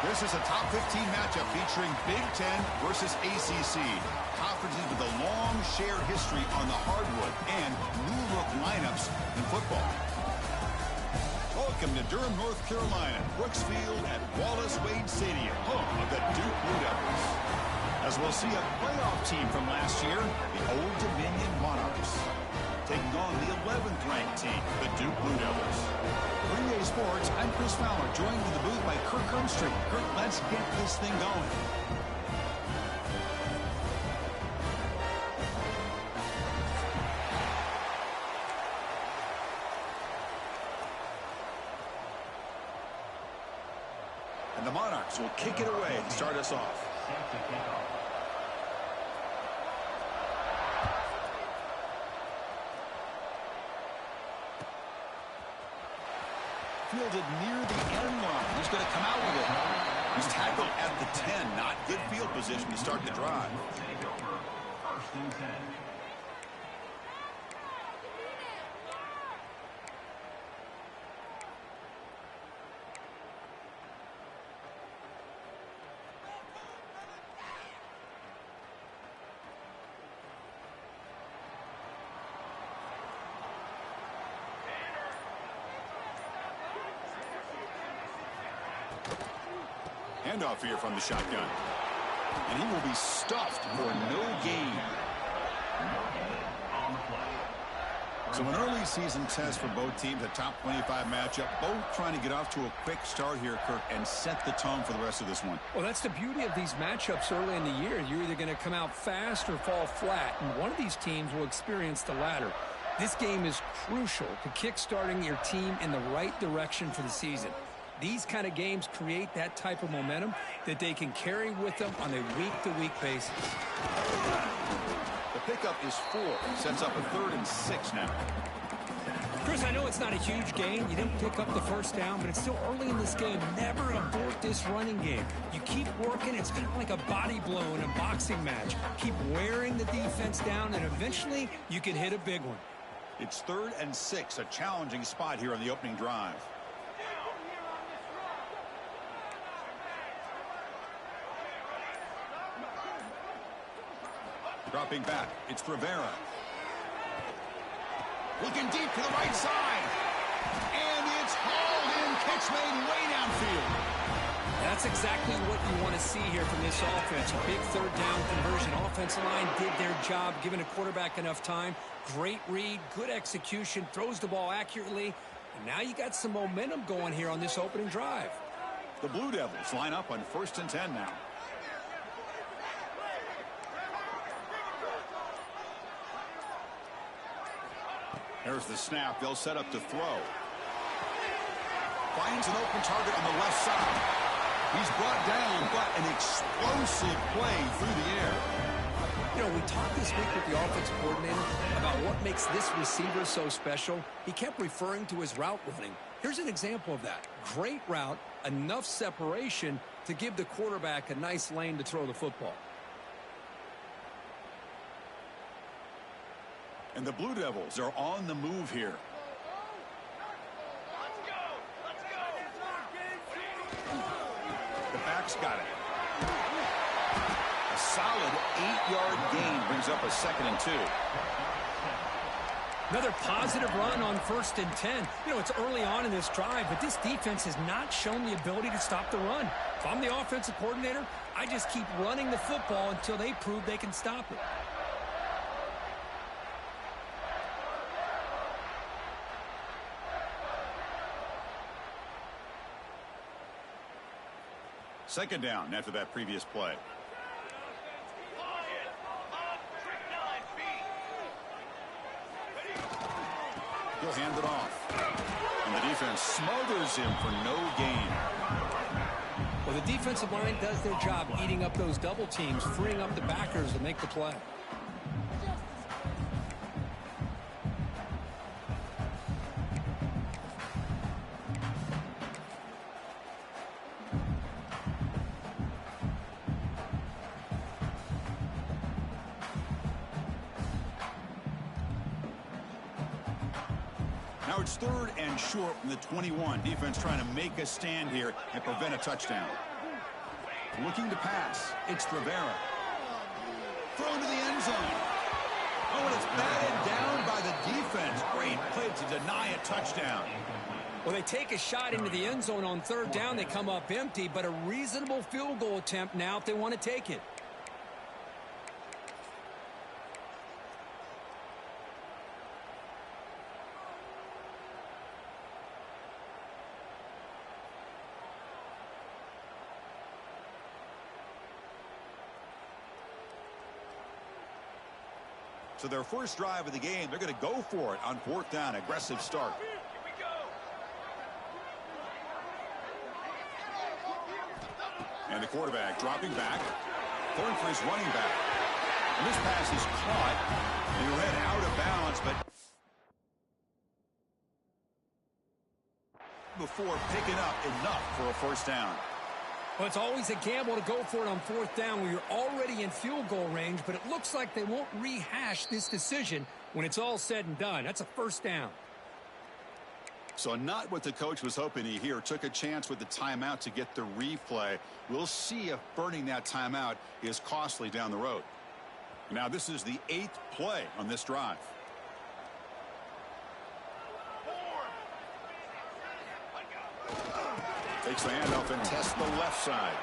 This is a top 15 matchup featuring Big Ten versus ACC. Conferences with a long shared history on the hardwood and new look lineups in football. Welcome to Durham, North Carolina, Brooks Field at Wallace Wade Stadium, home of the Duke Blue Devils. As we'll see a playoff team from last year, the Old Dominion Monarchs, taking on the 11th ranked team, the Duke Blue Devils. For EA Sports, I'm Chris Fowler, joined in the booth by Kirk Herbstreit. Kirk, let's get this thing going. And the Monarchs will kick it away to start us off. Fielded near the end line. He's going to come out with it. He's tackled at the 10. Not good field position to start the drive. First and 10. Handoff here from the shotgun. And he will be stuffed for no gain. So an early season test for both teams, a top 25 matchup, both trying to get off to a quick start here, Kirk, and set the tone for the rest of this one. Well, that's the beauty of these matchups early in the year. You're either going to come out fast or fall flat, and one of these teams will experience the latter. This game is crucial to kick-starting your team in the right direction for the season. These kind of games create that type of momentum that they can carry with them on a week-to-week basis. The pickup is 4. Sets up a 3rd and 6 now. Chris, I know it's not a huge gain. You didn't pick up the first down, but it's still early in this game. Never abort this running game. You keep working. It's kind of like a body blow in a boxing match. Keep wearing the defense down, and eventually you can hit a big one. It's 3rd and 6, a challenging spot here on the opening drive. Dropping back, it's Rivera. Looking deep to the right side. And it's hauled in, catch made way downfield. That's exactly what you want to see here from this offense. A big 3rd down conversion. Offensive line did their job, giving a quarterback enough time. Great read, good execution, throws the ball accurately. And now you got some momentum going here on this opening drive. The Blue Devils line up on 1st and 10 now. There's the snap. They'll set up to throw. Finds an open target on the left side. He's brought down, but an explosive play through the air. You know, we talked this week with the offensive coordinator about what makes this receiver so special. He kept referring to his route running. Here's an example of that. Great route, enough separation to give the quarterback a nice lane to throw the football. And the Blue Devils are on the move here. The back's got it. A solid 8-yard gain brings up a 2nd and 2. Another positive run on 1st and 10. You know, it's early on in this drive, but this defense has not shown the ability to stop the run. If I'm the offensive coordinator, I just keep running the football until they prove they can stop it. Second down after that previous play. He'll hand it off. And the defense smothers him for no gain. Well, the defensive line does their job eating up those double teams, freeing up the backers to make the play. Now it's third and short from the 21. Defense trying to make a stand here and prevent a touchdown. Looking to pass. It's Rivera. Thrown to the end zone. Oh, and it's batted down by the defense. Great play to deny a touchdown. Well, they take a shot into the end zone on third down. They come up empty, but a reasonable field goal attempt now if they want to take it. So their first drive of the game, they're going to go for it on fourth down. Aggressive start. Here we go. And the quarterback dropping back. Throwing for his running back. And this pass is caught. And he ran out of bounds, but before picking up enough for a first down. Well, it's always a gamble to go for it on fourth down where you're already in field goal range, but it looks like they won't rehash this decision when it's all said and done. That's a first down. So not what the coach was hoping to hear. Took a chance with the timeout to get the replay. We'll see if burning that timeout is costly down the road. Now this is the 8th play on this drive. Takes the handoff and tests the left side.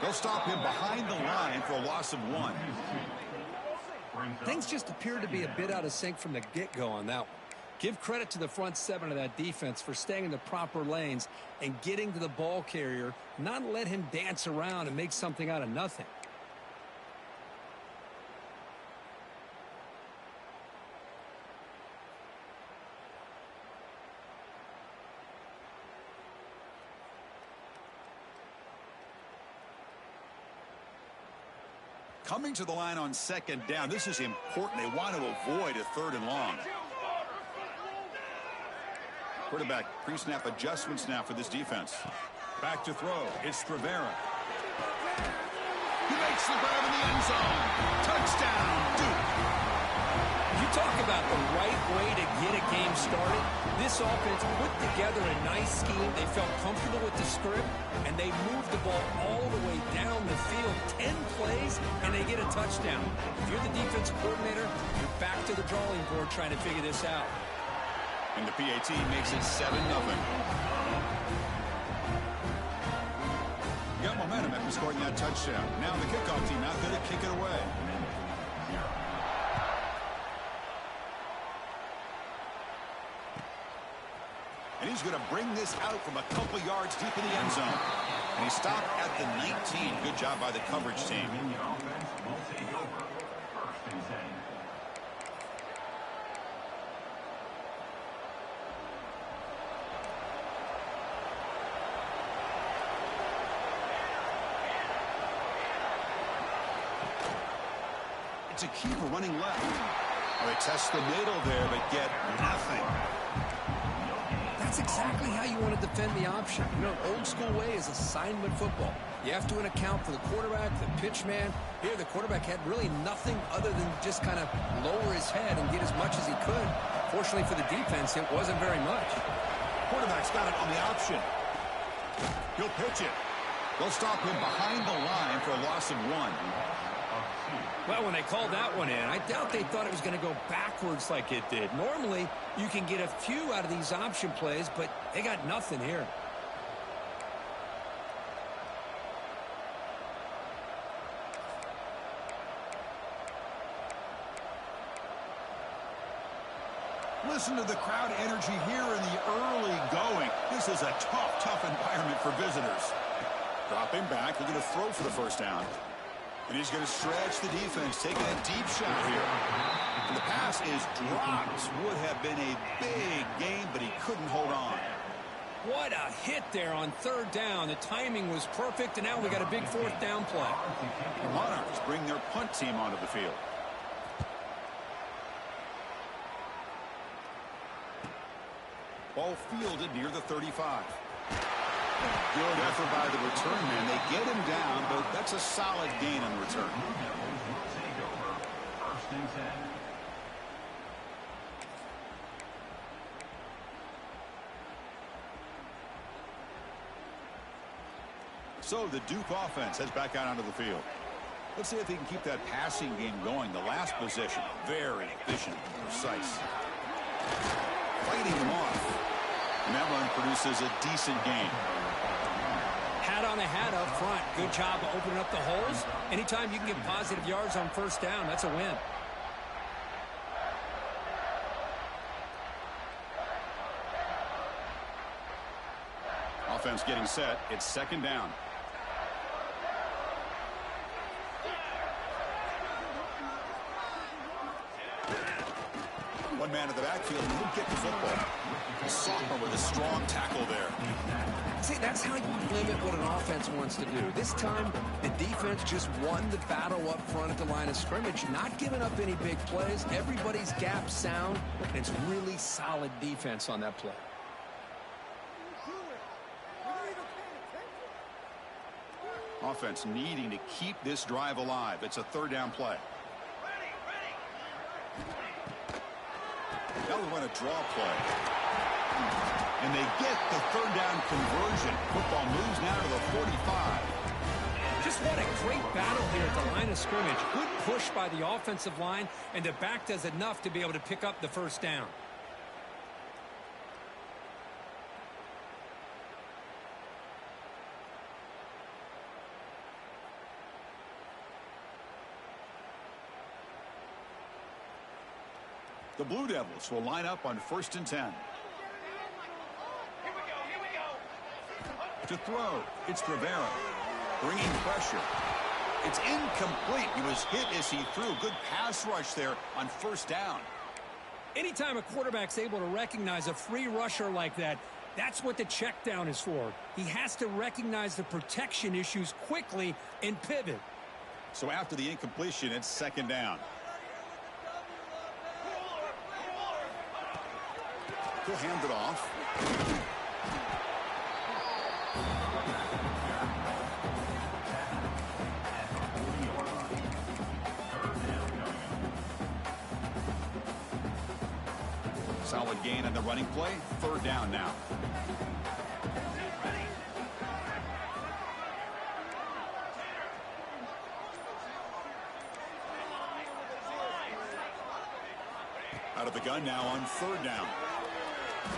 They'll stop him behind the line for a loss of 1. Things just appear to be a bit out of sync from the get-go on that one. Give credit to the front 7 of that defense for staying in the proper lanes and getting to the ball carrier, not let him dance around and make something out of nothing. Coming to the line on second down. This is important. They want to avoid a third and long. Quarterback pre-snap adjustments now for this defense. Back to throw. It's Rivera. He makes the grab in the end zone. Touchdown, Duke. You talk about the right way to get a game started. This offense put together a nice scheme. They felt comfortable with the script, and they moved the ball all the way down the field. 10 plays, and they get a touchdown. If you're the defensive coordinator, you're back to the drawing board trying to figure this out. And the PAT makes it 7-0. Got momentum after scoring that touchdown. Now the kickoff team out there to kick it away. And he's going to bring this out from a couple yards deep in the end zone. And he stopped at the 19. Good job by the coverage team. The offense will take over. First and 10. It's a keeper running left. Oh, they test the middle there, but get nothing. That's exactly how you want to defend the option. You know, old school way is assignment football. You have to account for the quarterback, the pitch man. Here, the quarterback had really nothing other than just kind of lower his head and get as much as he could. Fortunately for the defense, it wasn't very much. Quarterback's got it on the option. He'll pitch it. They'll stop him behind the line for a loss of 1. Well, when they called that one in, I doubt they thought it was going to go backwards like it did. Normally, you can get a few out of these option plays, but they got nothing here. Listen to the crowd energy here in the early going. This is a tough environment for visitors. Dropping back, looking to throw for the first down. And he's going to stretch the defense, taking a deep shot here. And the pass is dropped. Would have been a big game, but he couldn't hold on. What a hit there on third down. The timing was perfect, and now we got a big fourth down play. The Monarchs bring their punt team onto the field. Ball fielded near the 35. Good effort by the return man. They get him down, but that's a solid gain on the return. First and 10. So the Duke offense heads back out onto the field. Let's see if they can keep that passing game going. The last possession, very efficient and precise. Fighting them off. And that run produces a decent gain. Hat on a hat up front. Good job of opening up the holes. Anytime you can get positive yards on first down, that's a win. Offense getting set. It's second down. One man in the backfield, and he'll get the football. A sophomore with a strong tackle there. See, that's how you limit what an offense wants to do. This time, the defense just won the battle up front at the line of scrimmage, not giving up any big plays. Everybody's gap sound, and it's really solid defense on that play. Offense needing to keep this drive alive. It's a third down play. Now we want a draw play. And they get the third down conversion. Football moves now to the 45. Just what a great battle here at the line of scrimmage. Good push by the offensive line, and the back does enough to be able to pick up the first down. The Blue Devils will line up on 1st and 10. To throw, it's Rivera. Bringing pressure. It's incomplete. He was hit as he threw. Good pass rush there on first down. Anytime a quarterback's able to recognize a free rusher like that, that's what the check down is for. He has to recognize the protection issues quickly and pivot. So after the incompletion, it's second down. He'll hand it off. Solid gain on the running play. Third down now. Out of the gun now on third down.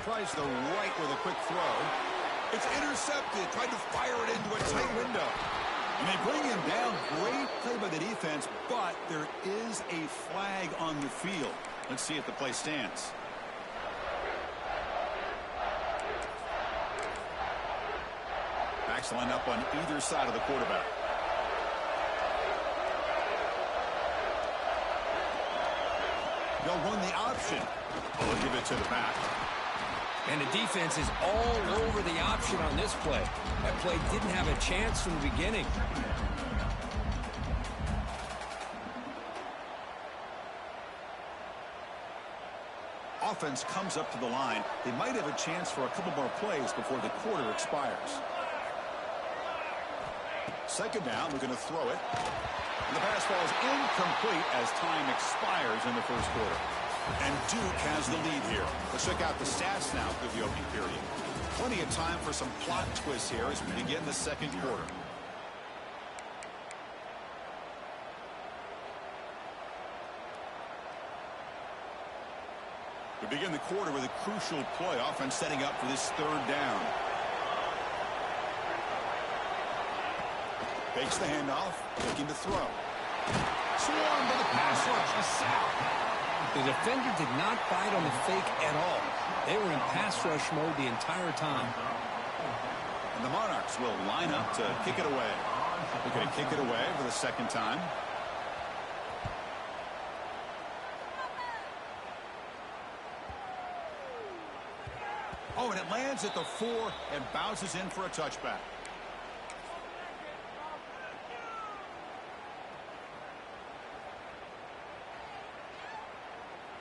Tries the right with a quick throw. It's intercepted. Tried to fire it into a tight window. And they bring him down. Great play by the defense, but there is a flag on the field. Let's see if the play stands. Backs line up on either side of the quarterback. They'll run the option. They'll give it to the back. And the defense is all over the option on this play. That play didn't have a chance from the beginning. Offense comes up to the line. They might have a chance for a couple more plays before the quarter expires. Second down, we're going to throw it. And the pass falls incomplete as time expires in the first quarter. And Duke has the lead here. Let's check out the stats now through the opening period. Plenty of time for some plot twists here as we begin the second quarter. We begin the quarter with a crucial play. Offense setting up for this third down. Fakes the handoff, looking to throw. Swarmed by the pass rush. A sack. The defender did not bite on the fake at all. They were in pass rush mode the entire time. And the Monarchs will line up to kick it away. They're going to kick it away for the second time. Oh, and it lands at the 4 and bounces in for a touchback.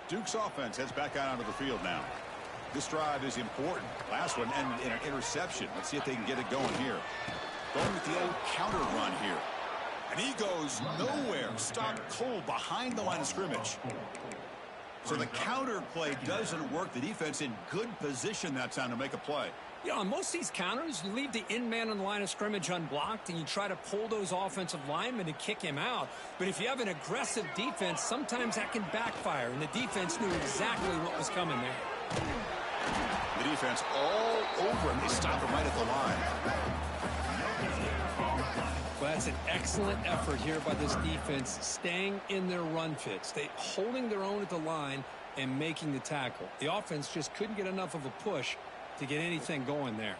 Duke's offense heads back out onto the field now. This drive is important. Last one ended in an interception. Let's see if they can get it going here. Going with the old counter run here. And he goes nowhere. Stopped cold behind the line of scrimmage. So the counter play doesn't work. The defense in good position that time to make a play. You know, on most of these counters, you leave the in man on the line of scrimmage unblocked, and you try to pull those offensive linemen to kick him out. But if you have an aggressive defense, sometimes that can backfire, and the defense knew exactly what was coming there. The defense all over him. They stop him right at the line. Well, that's an excellent effort here by this defense, staying in their run fits. They holding their own at the line and making the tackle. The offense just couldn't get enough of a push to get anything going there.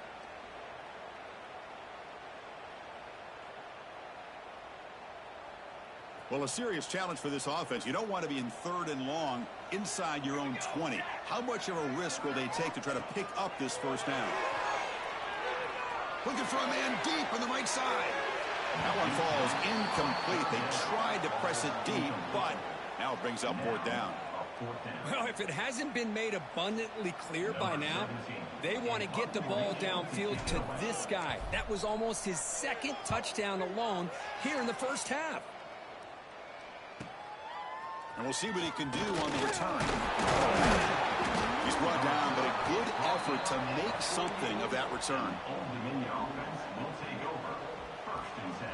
Well, a serious challenge for this offense. You don't want to be in 3rd and long inside your own 20. How much of a risk will they take to try to pick up this first down? Looking for a man deep on the right side. That one falls incomplete. They tried to press it deep, but now it brings up 4th down. Well, if it hasn't been made abundantly clear by now, they want to get the ball downfield to this guy. That was almost his 2nd touchdown alone here in the first half. And we'll see what he can do on the return. He's brought down, but a good effort to make something of that return. Old Dominion offense will take over. 1st and 10.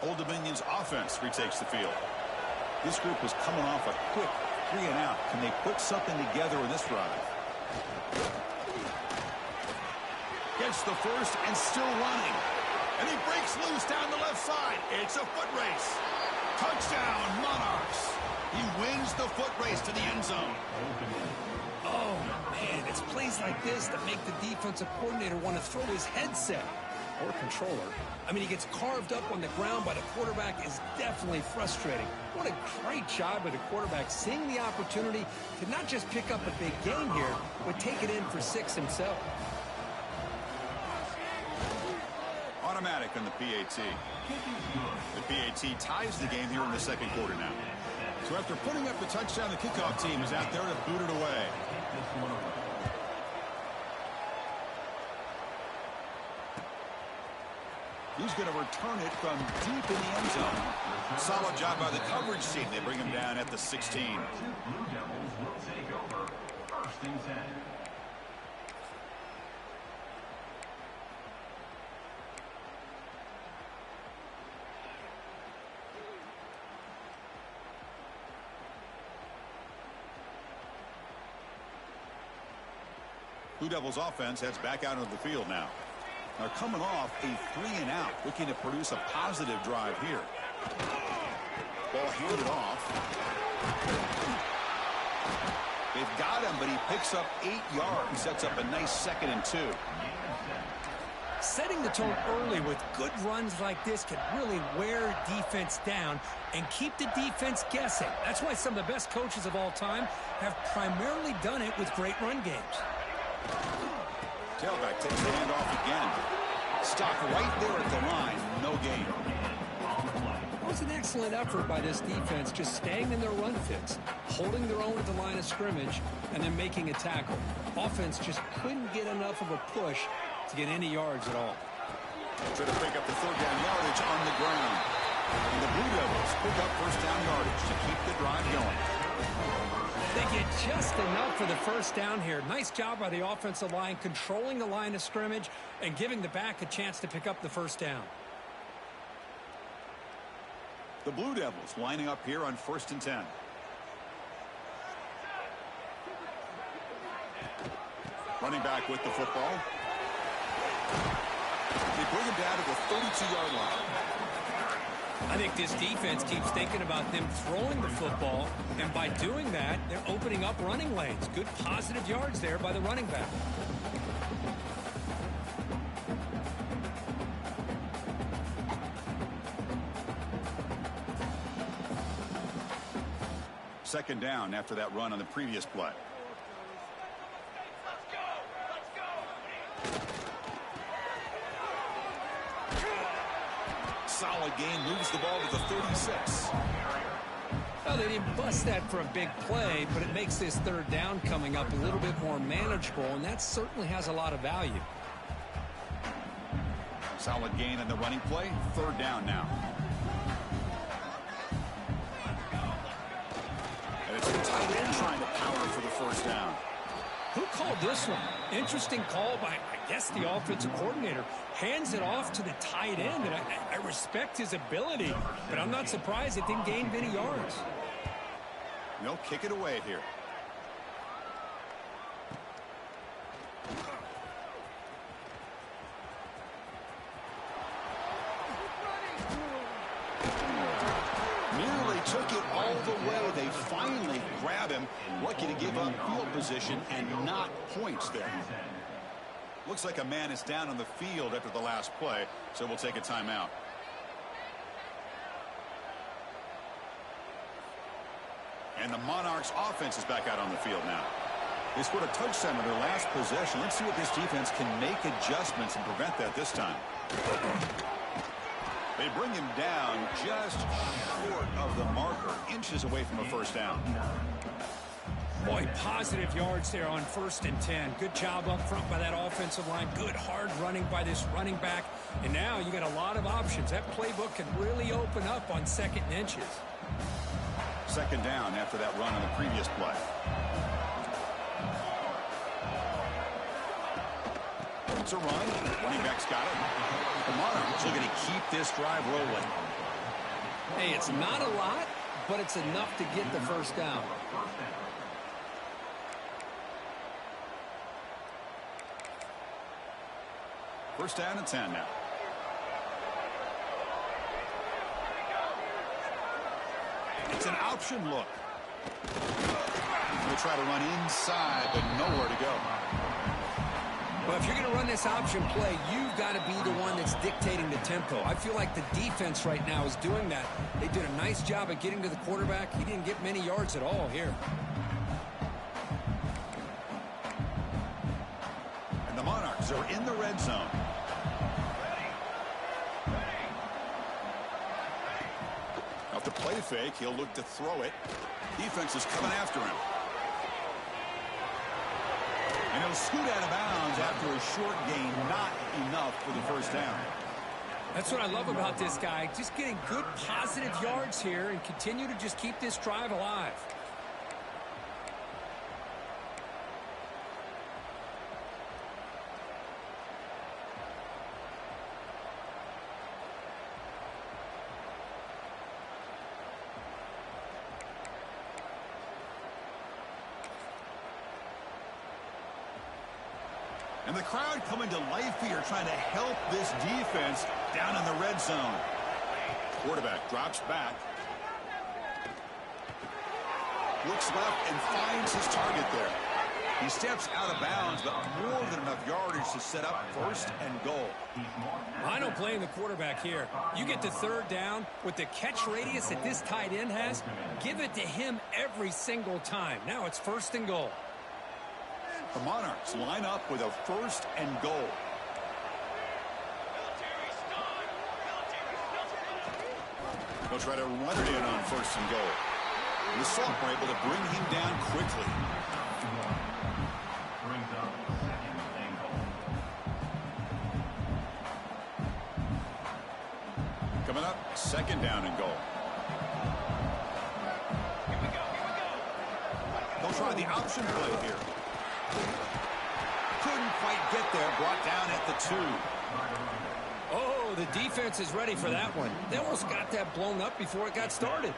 Old Dominion's offense retakes the field. This group was coming off a quick 3 and out. Can they put something together in this drive? Gets the first and still running. And he breaks loose down the left side. It's a foot race. Touchdown, Monarchs. He wins the foot race to the end zone. Oh, man, it's plays like this that make the defensive coordinator want to throw his headset or controller. I mean, he gets carved up on the ground by the quarterback is definitely frustrating. What a great job by the quarterback seeing the opportunity to not just pick up a big gain here, but take it in for 6 himself. Automatic on the PAT. The PAT ties the game here in the 2nd quarter now. So after putting up the touchdown, the kickoff team is out there to boot it away. He's going to return it from deep in the end zone. Solid job by the coverage team. They bring him down at the 16. Blue Devils will take over. 1st and 10. Blue Devils offense heads back out into the field now. They're coming off a 3 and out, looking to produce a positive drive here. Ball handed off. They've got him, but he picks up 8 yards. Sets up a nice 2nd and 2. Setting the tone early with good runs like this can really wear defense down and keep the defense guessing. That's why some of the best coaches of all time have primarily done it with great run games. Tailback takes the hand off again. Stopped right there at the line. No gain. It was an excellent effort by this defense, just staying in their run fits, holding their own at the line of scrimmage, and then making a tackle. Offense just couldn't get enough of a push to get any yards at all. Try to pick up the 3rd down yardage on the ground. And the Blue Devils pick up 1st down yardage to keep the drive going. They get just enough for the 1st down here. Nice job by the offensive line, controlling the line of scrimmage and giving the back a chance to pick up the 1st down. The Blue Devils lining up here on 1st and 10. Running back with the football. They bring him down to the 32-yard line. I think this defense keeps thinking about them throwing the football, and by doing that, they're opening up running lanes. Good positive yards there by the running back. Second down after that run on the previous play. Solid gain, moves the ball to the 36. Well, they didn't bust that for a big play, but it makes this third down coming up a little bit more manageable, and that certainly has a lot of value. Solid gain in the running play. Third down now. And it's the tight end trying to power for the first down. Who called this one? Interesting call by, I guess, the offensive coordinator. Hands it off to the tight end, and I respect his ability, but I'm not surprised it didn't gain many yards. They'll kick it away here. Nearly took it all the way. They finally grab him. Lucky to give up field position and not points there. Looks like a man is down on the field after the last play, so we'll take a timeout. And the Monarchs offense is back out on the field now. They scored a touchdown on their last possession. Let's see what this defense can make adjustments and prevent that this time. They bring him down just short of the marker, inches away from a first down. Boy, positive yards there on 1st and 10. Good job up front by that offensive line. Good hard running by this running back. And now you got a lot of options. That playbook can really open up on 2nd and inches. Second down after that run on the previous play. It's a run. Running back's got it. The Monarchs are going to keep this drive rolling. Hey, it's not a lot, but it's enough to get the first down. First down and 10 now. It's an option look. We'll try to run inside, but nowhere to go. Well, if you're going to run this option play, you've got to be the one that's dictating the tempo. I feel like the defense right now is doing that. They did a nice job of getting to the quarterback. He didn't get many yards at all here. And the Monarchs are in the red zone. Off the play fake, he'll look to throw it. Defense is coming after him. And he'll scoot out of bounds after a short gain, not enough for the first down. That's what I love about this guy. Just getting good positive yards here and continue to just keep this drive alive. And the crowd coming to life here, trying to help this defense down in the red zone. Quarterback drops back. Looks left and finds his target there. He steps out of bounds, but more than enough yardage to set up 1st and goal. I don't blame the quarterback here. You get to 3rd down with the catch radius that this tight end has, give it to him every single time. Now it's 1st and goal. The Monarchs line up with a 1st and goal. They'll try to run it in on 1st and goal. The Salt were able to bring him down quickly. Brings up 2nd and goal. Coming up, 2nd down and goal. They'll try the option play here. Couldn't quite get there, brought down at the 2. Oh, the defense is ready for that one. They almost got that blown up before it got started.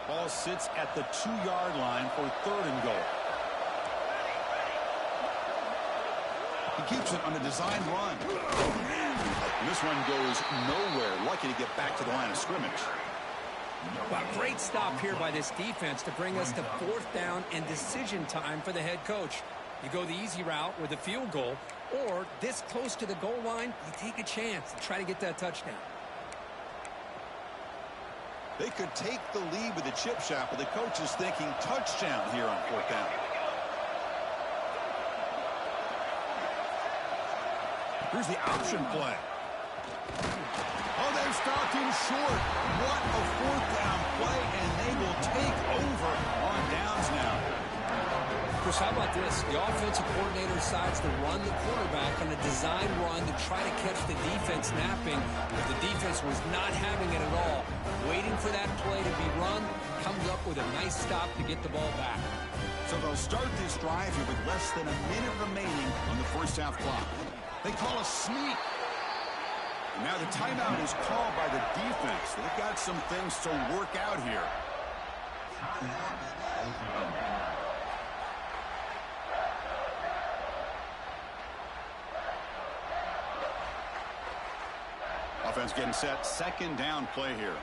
Ball sits at the 2-yard line for 3rd and goal. He keeps it on a designed run. And this one goes nowhere. Lucky to get back to the line of scrimmage. Well, great stop here by this defense to bring us to fourth down and decision time for the head coach. You go the easy route with a field goal, or this close to the goal line, you take a chance to try to get that touchdown. They could take the lead with the chip shot, but the coach is thinking touchdown here on fourth down. Here's the option play. Oh, they stopped him short. What a fourth down play, and they will take over on downs now. Chris, how about this? The offensive coordinator decides to run the quarterback on a design run to try to catch the defense napping, but the defense was not having it at all. Waiting for that play to be run, comes up with a nice stop to get the ball back. So they'll start this drive here with less than a minute remaining on the first half clock. They call a sneak. And now the timeout is called by the defense. They've got some things to work out here. Offense getting set. Second down play here.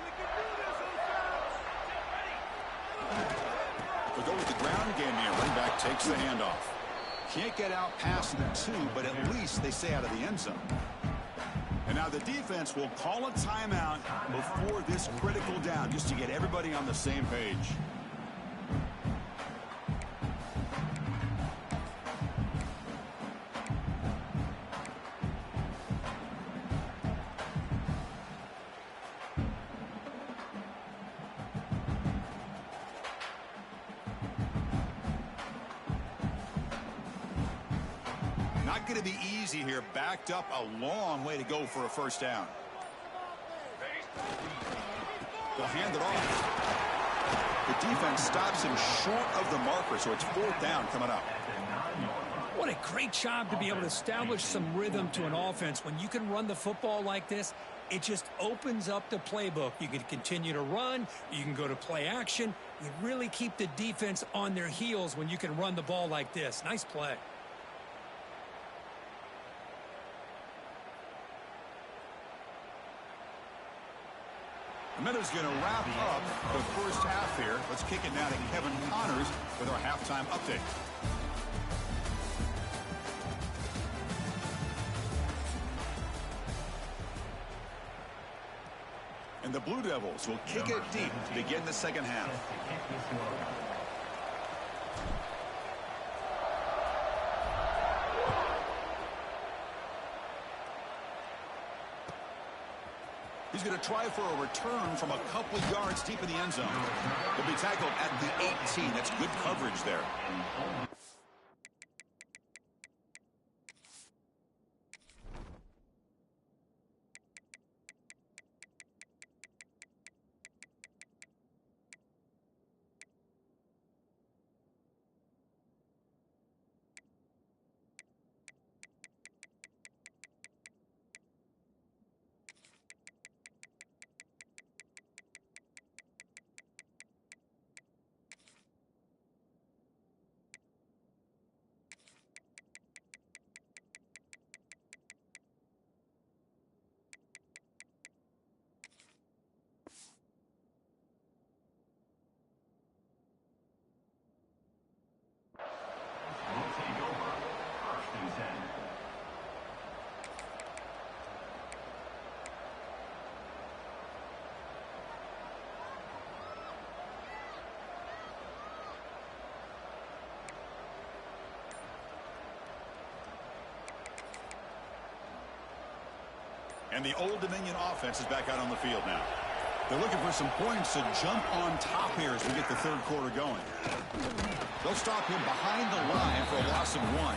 They'll go with the ground game here. Running back takes the handoff. Can't get out past the 2, but at least they stay out of the end zone. And now the defense will call a timeout before this critical down, just to get everybody on the same page. Not going to be easy here. Backed up a long way to go for a first down. They'll hand it off. The defense stops him short of the marker, so it's fourth down coming up. What a great job to be able to establish some rhythm to an offense. When you can run the football like this, it just opens up the playbook. You can continue to run. You can go to play action. You really keep the defense on their heels when you can run the ball like this. Nice play. And that is going to wrap up the first half here. Let's kick it now to Kevin Connors with our halftime update. And the Blue Devils will kick it deep to begin the second half. He's going to try for a return from a couple of yards deep in the end zone. He'll be tackled at the 18. That's good coverage there. And the Old Dominion offense is back out on the field now. They're looking for some points to jump on top here as we get the third quarter going. They'll stop him behind the line for a loss of 1.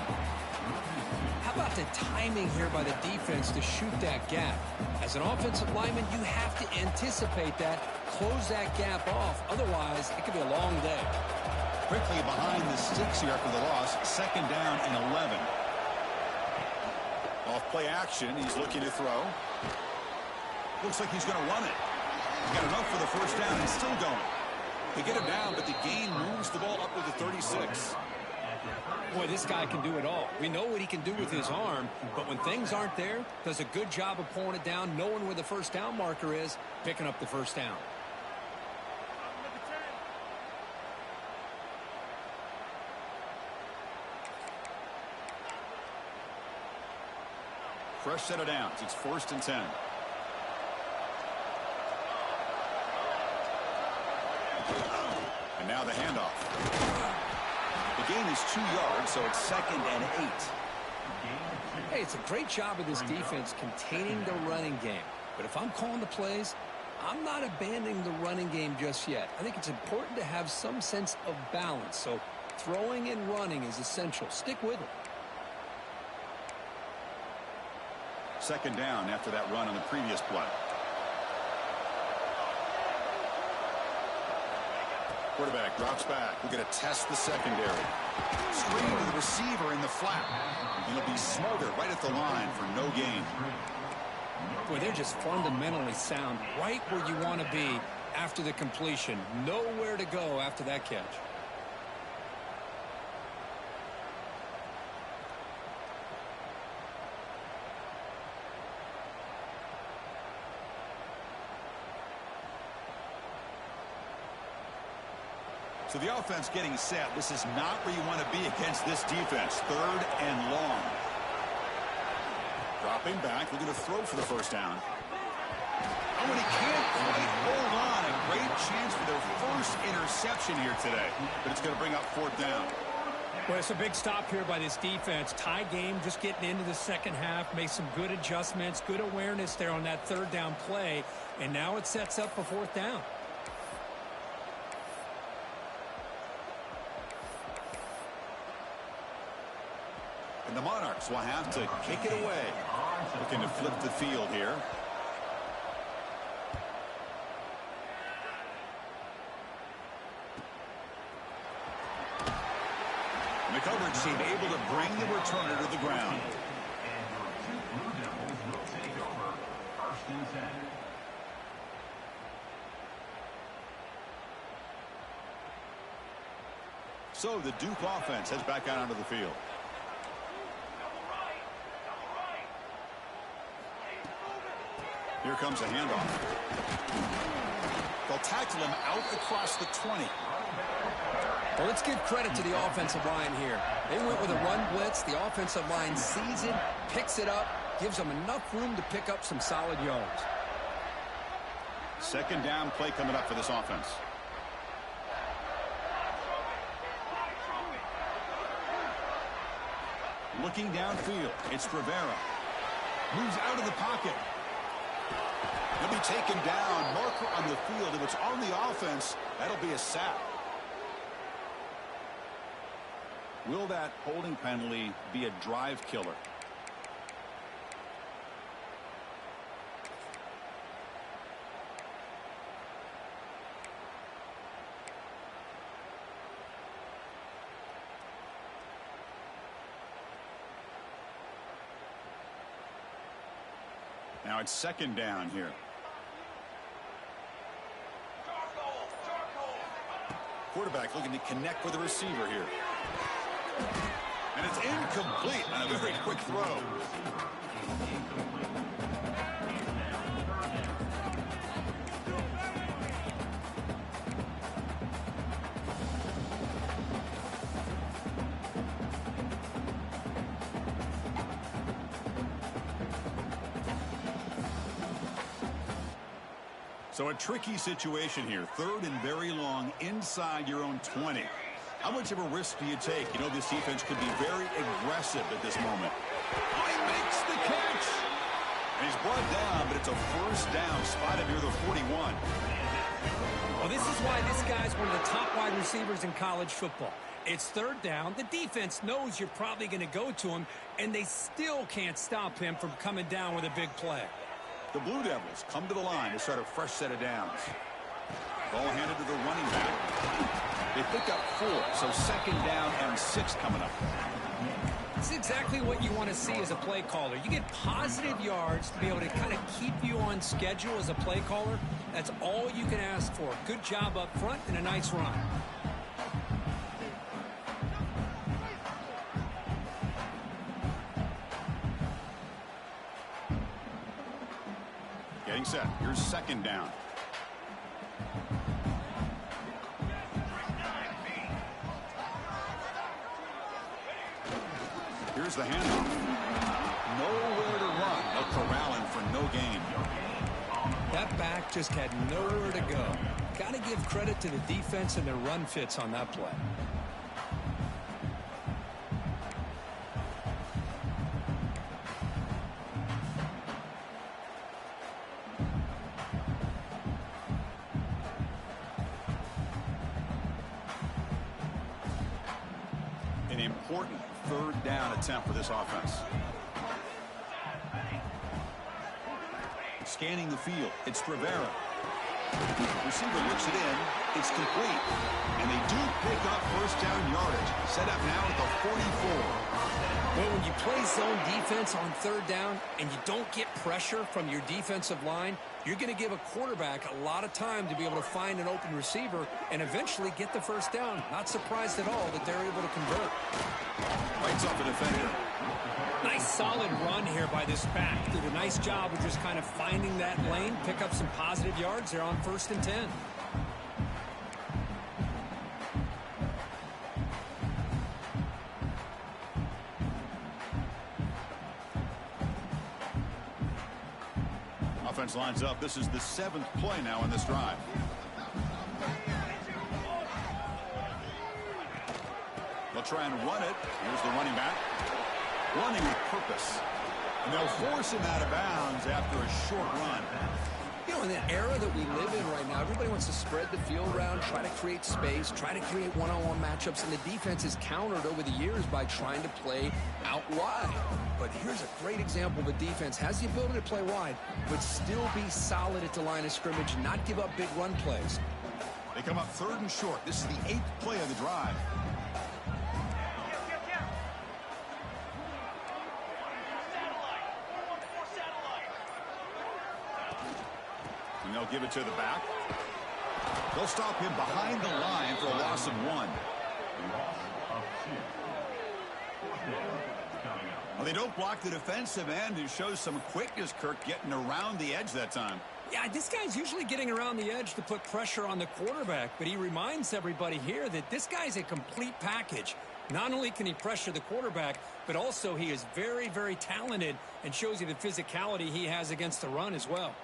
How about the timing here by the defense to shoot that gap? As an offensive lineman, you have to anticipate that, close that gap off. Otherwise, it could be a long day. Quickly behind the sticks here after the loss. Second down and 11. Off play action, he's looking to throw. Looks like he's going to run it. He's got enough for the first down and still going. They get him down, but the gain moves the ball up to the 36. Boy, this guy can do it all. We know what he can do with his arm, but when things aren't there, does a good job of pulling it down, knowing where the first down marker is, picking up the first down. Fresh set of downs. It's 1st and 10. And now the handoff. The gain is 2 yards, so it's 2nd and 8. Hey, it's a great job of this defense containing the running game. But if I'm calling the plays, I'm not abandoning the running game just yet. I think it's important to have some sense of balance. So throwing and running is essential. Stick with it. 2nd down after that run on the previous play. Quarterback drops back. We're going to test the secondary. Screen to the receiver in the flat. And he'll be smothered right at the line for no gain. Boy, they're just fundamentally sound right where you want to be after the completion. Nowhere to go after that catch. So the offense getting set. This is not where you want to be against this defense. 3rd and long. Dropping back, looking to throw for the first down. Oh, and he can't quite hold on. A great chance for their first interception here today. But it's going to bring up 4th down. Well, it's a big stop here by this defense. Tie game, just getting into the second half. Made some good adjustments, good awareness there on that 3rd down play. And now it sets up for 4th down. And the Monarchs will have to kick it away. Looking to flip the field here. And the coverage team able to bring the returner to the ground. So the Duke offense heads back out onto the field. Here comes a handoff. They'll tackle him out across the 20. Well, let's give credit to the offensive line here. They went with a run blitz. The offensive line sees it, picks it up, gives them enough room to pick up some solid yards. 2nd down play coming up for this offense. Looking downfield, it's Rivera. Moves out of the pocket. He'll be taken down. Marker on the field. If it's on the offense, that'll be a sack. Will that holding penalty be a drive killer? Now it's 2nd down here. Quarterback looking to connect with the receiver here. And it's incomplete on a very quick throw. So a tricky situation here. 3rd and very long inside your own 20. How much of a risk do you take? You know, this defense could be very aggressive at this moment. Oh, he makes the catch. And he's brought down, but it's a first down spotted near the 41. Well, this is why this guy's one of the top wide receivers in college football. It's 3rd down. The defense knows you're probably going to go to him, and they still can't stop him from coming down with a big play. The Blue Devils come to the line to start a fresh set of downs. Ball handed to the running back. They pick up 4, so 2nd down and 6 coming up. It's exactly what you want to see as a play caller. You get positive yards to be able to kind of keep you on schedule as a play caller. That's all you can ask for. Good job up front and a nice run. Getting set. Here's second down. Here's the handoff. Nowhere to run. A corralling for no gain. That back just had nowhere to go. Got to give credit to the defense and their run fits on that play. An important third down attempt for this offense. Scanning the field. It's Rivera. Receiver looks it in. It's complete. And they do pick up first down yardage. Set up now at the 44. Well, when you play zone defense on third down and you don't get pressure from your defensive line, you're going to give a quarterback a lot of time to be able to find an open receiver and eventually get the first down. Not surprised at all that they're able to convert. Lights off the defender. Nice solid run here by this back. Did a nice job of just kind of finding that lane, pick up some positive yards there on 1st and 10. Offense lines up. This is the 7th play now on this drive. They'll try and run it. Here's the running back. Running with purpose. And they'll force him out of bounds after a short run. You know, in the era that we live in right now, everybody wants to spread the field around, try to create space, try to create one-on-one matchups, and the defense is countered over the years by trying to play out wide. But here's a great example of a defense has the ability to play wide, but still be solid at the line of scrimmage and not give up big run plays. They come up 3rd and short. This is the 8th play of the drive. And they'll give it to the back. They'll stop him behind the line for a loss of 1. Well, they don't block the defensive end and shows some quickness, Kirk, getting around the edge that time. Yeah, this guy's usually getting around the edge to put pressure on the quarterback, but he reminds everybody here that this guy's a complete package. Not only can he pressure the quarterback, but also he is very, very talented and shows you the physicality he has against the run as well.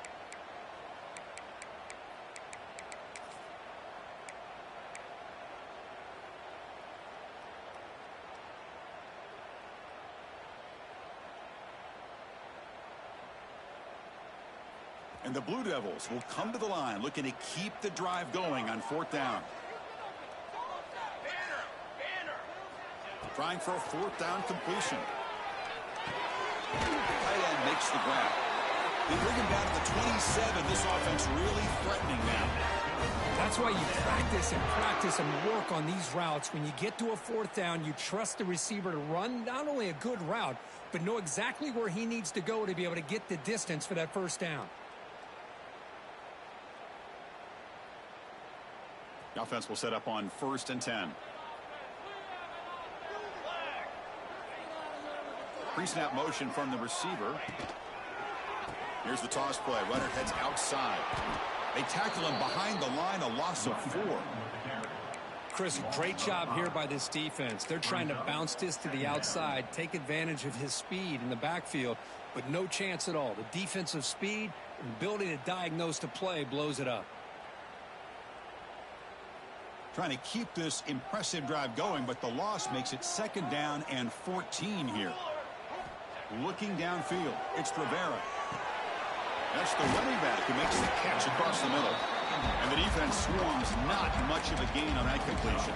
And the Blue Devils will come to the line looking to keep the drive going on 4th down. Trying for a 4th down completion. Tight end makes the grab. They bring him down to the 27. This offense really threatening now. That's why you practice and work on these routes. When you get to a 4th down, you trust the receiver to run not only a good route, but know exactly where he needs to go to be able to get the distance for that first down. The offense will set up on 1st and 10. Pre-snap motion from the receiver. Here's the toss play. Runner heads outside. They tackle him behind the line, a loss of 4. Chris, great job here by this defense. They're trying to bounce this to the outside, take advantage of his speed in the backfield, but no chance at all. The defensive speed and ability to diagnose the play blows it up. Trying to keep this impressive drive going, but the loss makes it 2nd down and 14 here. Looking downfield, it's Rivera. That's the running back who makes the catch across the middle. And the defense swarms, not much of a gain on that completion.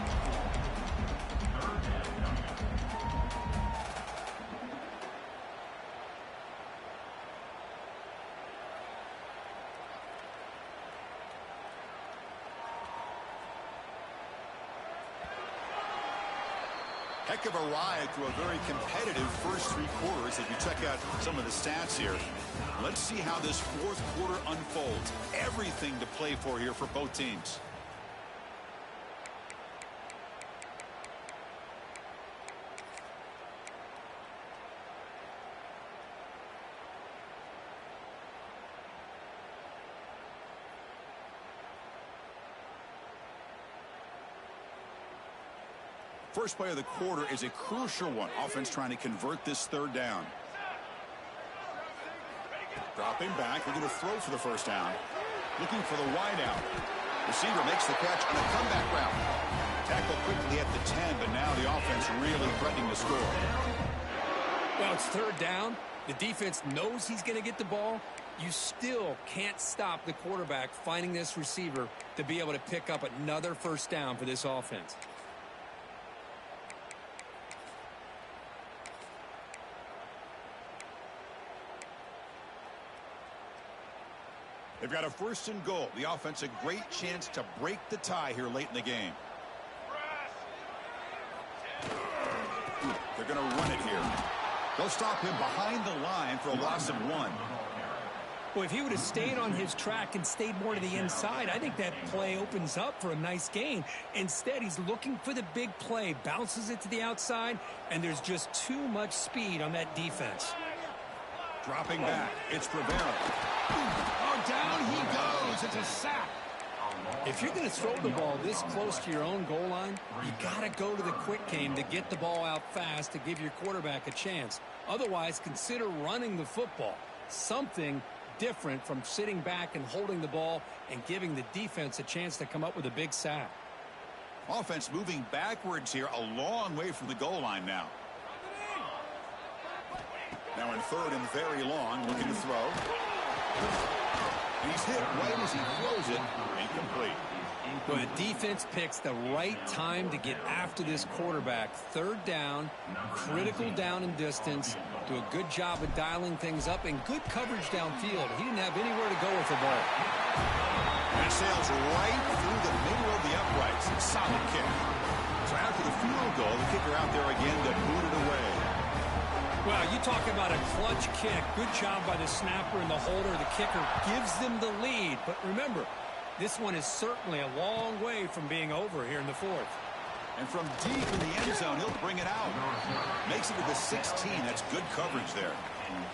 Heck of a ride through a very competitive first 3 quarters. If you check out some of the stats here, let's see how this 4th quarter unfolds. Everything to play for here for both teams. First play of the quarter is a crucial one. Offense trying to convert this third down. Dropping back, looking to throw for the first down. Looking for the wide out. Receiver makes the catch on a comeback route. Tackle quickly at the 10, but now the offense really threatening to score. Well, it's third down. The defense knows he's going to get the ball. You still can't stop the quarterback finding this receiver to be able to pick up another first down for this offense. They've got a first and goal. The offense a great chance to break the tie here late in the game. They're going to run it here. They'll stop him behind the line for a loss of 1. Well, if he would have stayed on his track and stayed more to the inside, I think that play opens up for a nice gain. Instead, he's looking for the big play, bounces it to the outside, and there's just too much speed on that defense. Dropping back, it's Rivera. Oh, down he goes. It's a sack. If you're going to throw the ball this close to your own goal line, you got to go to the quick game to get the ball out fast to give your quarterback a chance. Otherwise, consider running the football. Something different from sitting back and holding the ball and giving the defense a chance to come up with a big sack. Offense moving backwards here, a long way from the goal line now. Now in third and very long, looking to throw. And he's hit right as he throws it. Incomplete. Well, the defense picks the right time to get after this quarterback. Third down, critical down and distance. Do a good job of dialing things up and good coverage downfield. He didn't have anywhere to go with the ball. And it sails right through the middle of the uprights. Solid kick. So after the field goal, the kicker out there again to boot it away. Well, you talk about a clutch kick. Good job by the snapper and the holder. The kicker gives them the lead. But remember, this one is certainly a long way from being over here in the fourth. And from deep in the end zone, he'll bring it out. Makes it to the 16. That's good coverage there.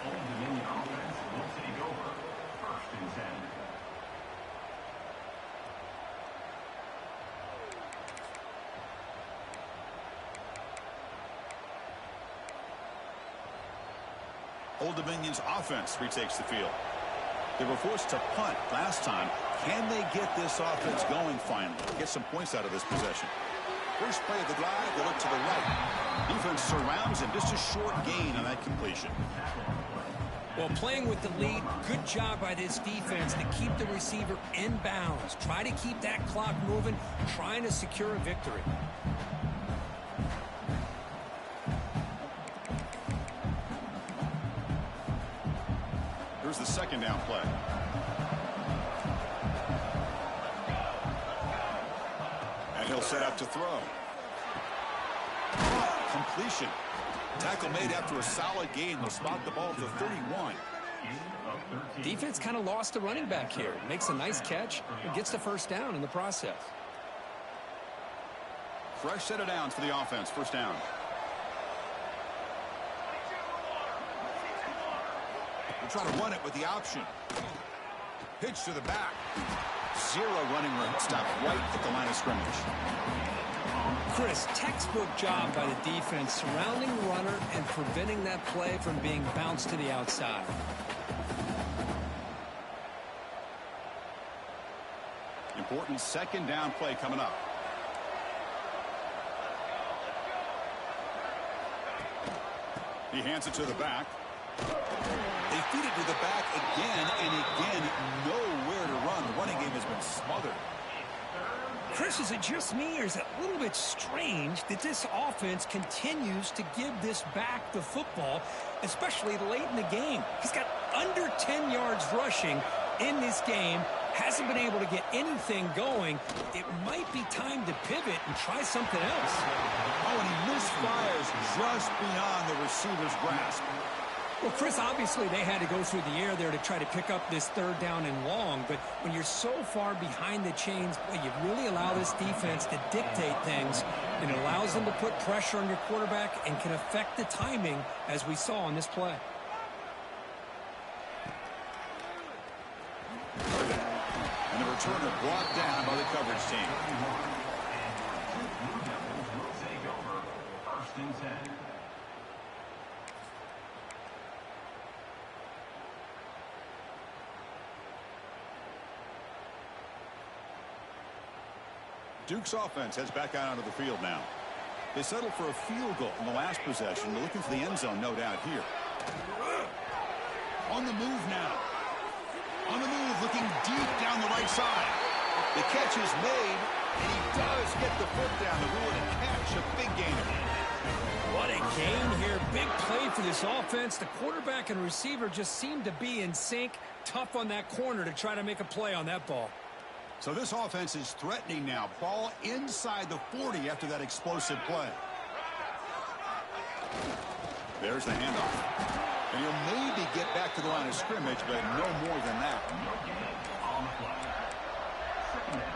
Old Dominion offense will take over. First and 10. Old Dominion's offense retakes the field. They were forced to punt last time. Can they get this offense going finally? Get some points out of this possession. First play of the drive, they look to the right. Defense surrounds him. Just a short gain on that completion. Well, playing with the lead, good job by this defense to keep the receiver in bounds. Try to keep that clock moving, trying to secure a victory. Here's the second down play. And he'll set up to throw. Completion. Tackle made after a solid gain. They'll spot the ball to 31. Defense kind of lost the running back here. Makes a nice catch and gets the first down in the process. Fresh set of downs for the offense. First down. We'll try to run it with the option. Pitch to the back. Zero running room. Stopped right at the line of scrimmage. Chris, textbook job by the defense surrounding the runner and preventing that play from being bounced to the outside. Important second down play coming up. He hands it to the back. They feed it to the back again and again. Nowhere to run. The running game has been smothered. Chris, is it just me, or is it a little bit strange that this offense continues to give this back the football, especially late in the game? He's got under 10 yards rushing in this game, hasn't been able to get anything going. It might be time to pivot and try something else. Oh, and he misfires just beyond the receiver's grasp. Well, Chris, obviously they had to go through the air there to try to pick up this third down and long, but when you're so far behind the chains, boy, you really allow this defense to dictate things, and it allows them to put pressure on your quarterback and can affect the timing, as we saw on this play. And the returner brought down by the coverage team. Duke's offense heads back out onto the field now. They settled for a field goal in the last possession. They're looking for the end zone, no doubt, here. On the move now. On the move, looking deep down the right side. The catch is made, and he does get the foot down to rule it a catch, a big gain. What a gain here. Big play for this offense. The quarterback and receiver just seem to be in sync. Tough on that corner to try to make a play on that ball. So this offense is threatening now. Ball inside the 40 after that explosive play. There's the handoff. And he'll maybe get back to the line of scrimmage, but no more than that. On the play. Second down.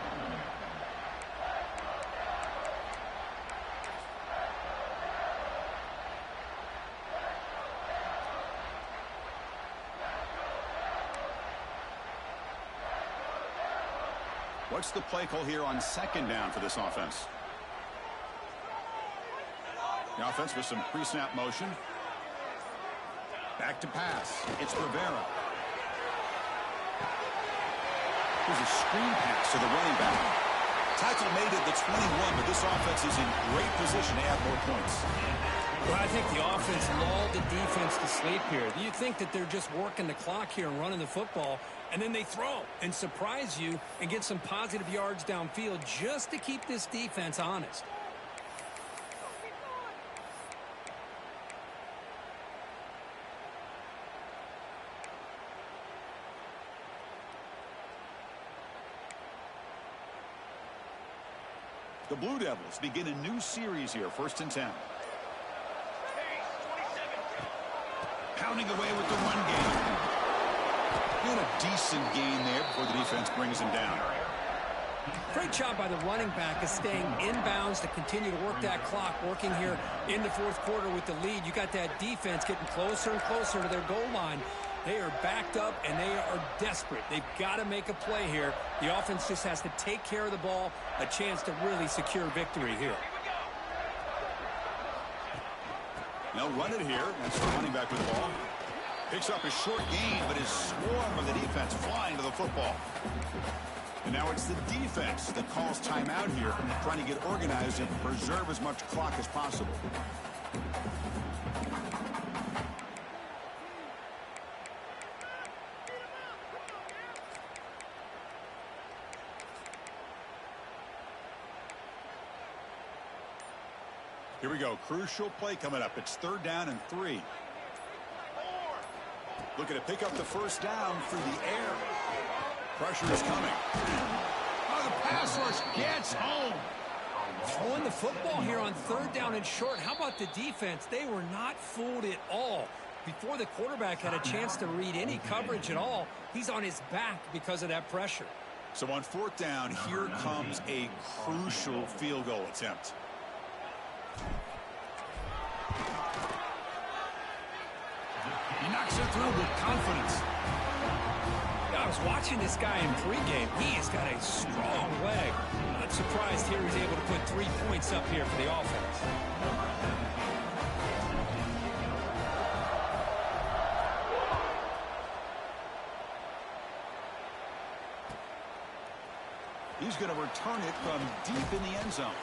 What's the play call here on second down for this offense? The offense with some pre-snap motion. Back to pass. It's Rivera. Here's a screen pass to the running back. Tackle made at the 21, but this offense is in great position to add more points. Well, I think the offense lulled the defense to sleep here. You think that they're just working the clock here and running the football, and then they throw and surprise you and get some positive yards downfield just to keep this defense honest. The Blue Devils begin a new series here, 1st and 10. Pounding away with the run game. And a decent gain there before the defense brings him down. Great job by the running back of staying inbounds to continue to work that clock, working here in the 4th quarter with the lead. You got that defense getting closer and closer to their goal line. They are backed up, and they are desperate. They've got to make a play here. The offense just has to take care of the ball, a chance to really secure victory here. They'll run it here. That's the running back with the ball. Picks up a short gain, but is swarmed by the defense flying to the football. And now it's the defense that calls timeout here, trying to get organized and preserve as much clock as possible. Here we go. Crucial play coming up. It's 3rd down and 3. Looking to pick up the first down through the air. Pressure is coming. Oh, the pass rush gets home. Throwing the football here on 3rd down and short. How about the defense? They were not fooled at all. Before the quarterback had a chance to read any coverage at all, he's on his back because of that pressure. So on 4th down, here comes a crucial field goal attempt. He knocks it through with confidence. I was watching this guy in pregame. He has got a strong leg. Not surprised here he's able to put 3 points up here for the offense. He's going to return it from deep in the end zone.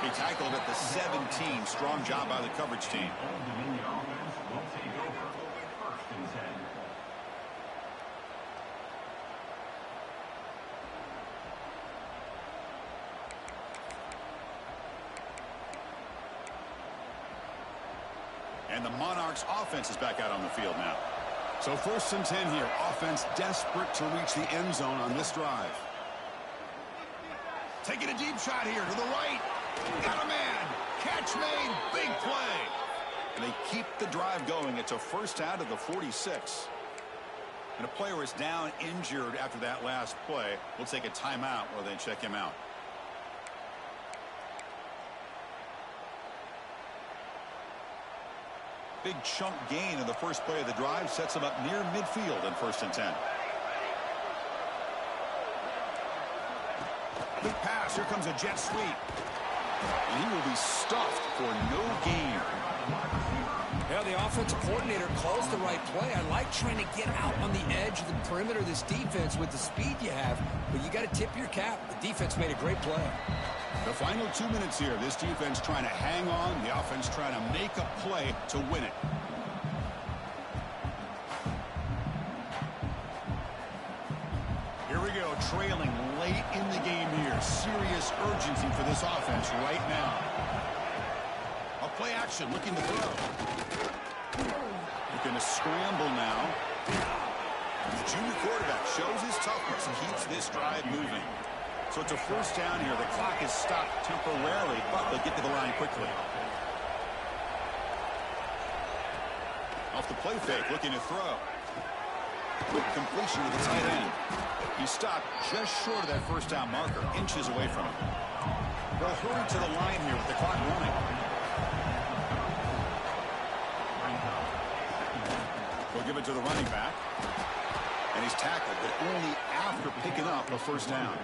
He tackled at the 17. Strong job by the coverage team. Old Dominion offense will take over. 1st and 10. And the Monarchs offense is back out on the field now. So 1st and 10 here. Offense desperate to reach the end zone on this drive. Taking a deep shot here to the right. Got a man. Catch made. Big play. And they keep the drive going. It's a first out of the 46. And a player is down injured after that last play. We'll take a timeout while they check him out. Big chunk gain in the first play of the drive sets him up near midfield in 1st and 10. Big pass. Here comes a jet sweep. And he will be stuffed for no gain. Yeah, the offensive coordinator calls the right play. I like trying to get out on the edge of the perimeter of this defense with the speed you have, but you got to tip your cap. The defense made a great play. The final 2 minutes here. This defense trying to hang on. The offense trying to make a play to win it. Here we go, trailing late in the game here. Serious urgency for this offense right now. A play action, looking to throw. Looking to scramble now. The junior quarterback shows his toughness and keeps this drive moving. So it's a first down here. The clock is stopped temporarily, but they'll get to the line quickly. Off the play fake, looking to throw. Completion to the tight end. He stopped just short of that first down marker, inches away from him. They'll hurry to the line here with the clock running. They'll give it to the running back. And he's tackled, but only after picking up a first down.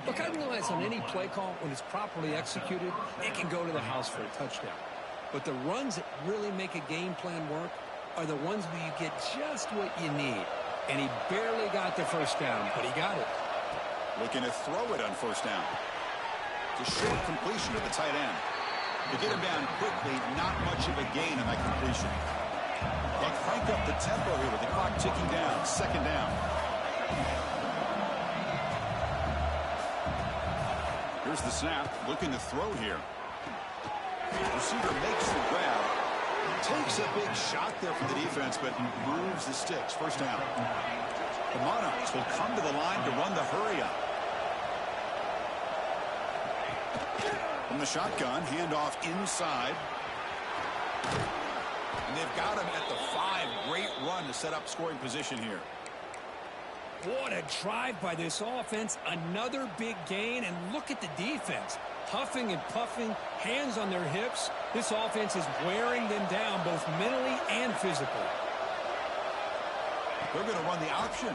Look, I realize on any play call, when it's properly executed, it can go to the house for a touchdown. But the runs that really make a game plan work are the ones where you get just what you need. And he barely got the first down, but he got it. Looking to throw it on first down. It's a short completion to the tight end. To get him down quickly, not much of a gain on that completion. They'll crank up the tempo here with the clock ticking down. Second down. Here's the snap. Looking to throw here. Receiver makes the grab. Takes a big shot there for the defense, but moves the sticks. First down. The Monarchs will come to the line to run the hurry up. From the shotgun, handoff inside. And they've got him at the 5. Great run to set up scoring position here. What a drive by this offense. Another big gain, and look at the defense. Huffing and puffing, hands on their hips. This offense is wearing them down both mentally and physically. They're going to run the option.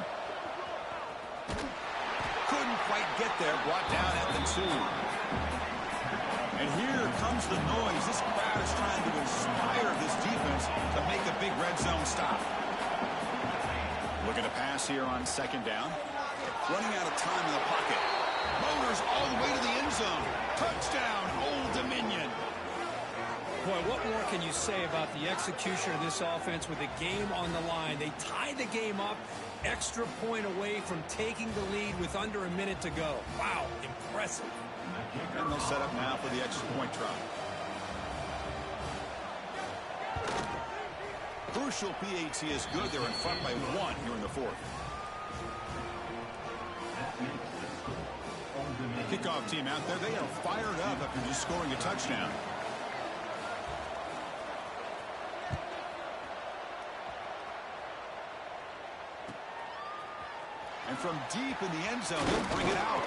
Couldn't quite get there. Brought down at the 2. And here comes the noise. This crowd is trying to inspire this defense to make a big red zone stop. Looking to pass here on second down. Running out of time in the pocket. Motors all the way to the end zone. Touchdown, Old Dominion. Boy, what more can you say about the execution of this offense with the game on the line? They tie the game up, extra point away from taking the lead with under a minute to go. Wow, impressive. And they'll set up now for the extra point try. Crucial PAT is good. They're in front by 1 here in the 4th. Kickoff team out there. They are fired up after just scoring a touchdown. And from deep in the end zone, they'll bring it out.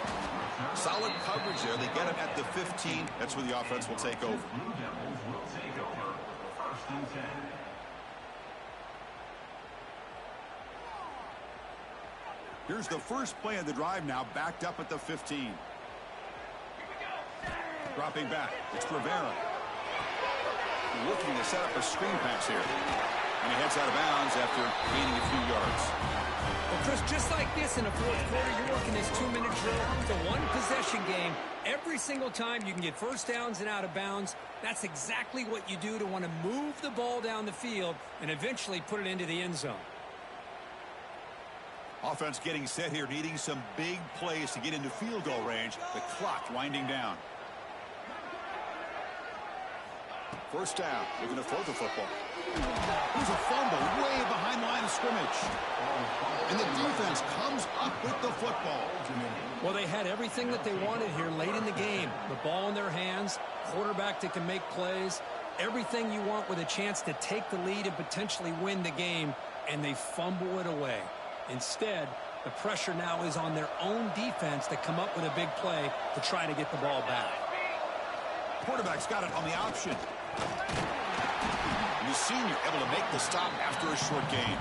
Solid coverage there. They get him at the 15. That's where the offense will take over. Blue Devils will take over. First and 10. Here's the first play of the drive now, backed up at the 15. Dropping back. It's Rivera. Looking to set up a screen pass here. And he heads out of bounds after gaining a few yards. Well, Chris, just like this in the 4th quarter, you're working this 2-minute drill. It's a one-possession game. Every single time you can get first downs and out of bounds, that's exactly what you do to want to move the ball down the field and eventually put it into the end zone. Offense getting set here, needing some big plays to get into field goal range. The clock winding down. First down. Looking to throw the football. There's a fumble way behind the line of scrimmage. And the defense comes up with the football. Well, they had everything that they wanted here late in the game. The ball in their hands, quarterback that can make plays, everything you want with a chance to take the lead and potentially win the game, and they fumble it away. Instead, the pressure now is on their own defense to come up with a big play to try to get the ball back. Quarterback's got it on the option. And the senior able to make the stop after a short gain.